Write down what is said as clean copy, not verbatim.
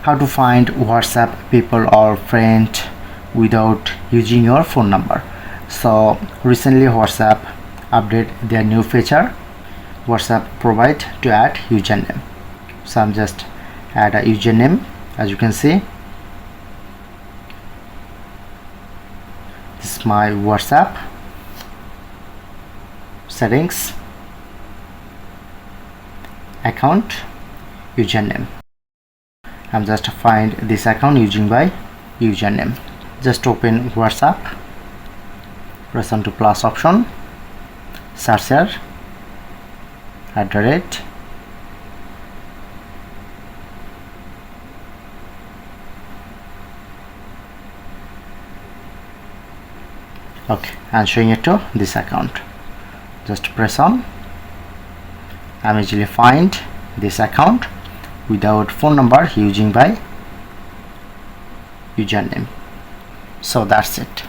how to find WhatsApp people or friend without using your phone number. So recently WhatsApp update their new feature. WhatsApp provide to add username. So I'm just add a username. As you can see, this is my WhatsApp settings, account, username. I'm just find this account using by username. Just open WhatsApp, press on to plus option, search here @ okay, and showing it to this account. Just press on. I'm easily find this account without phone number using by username. So that's it.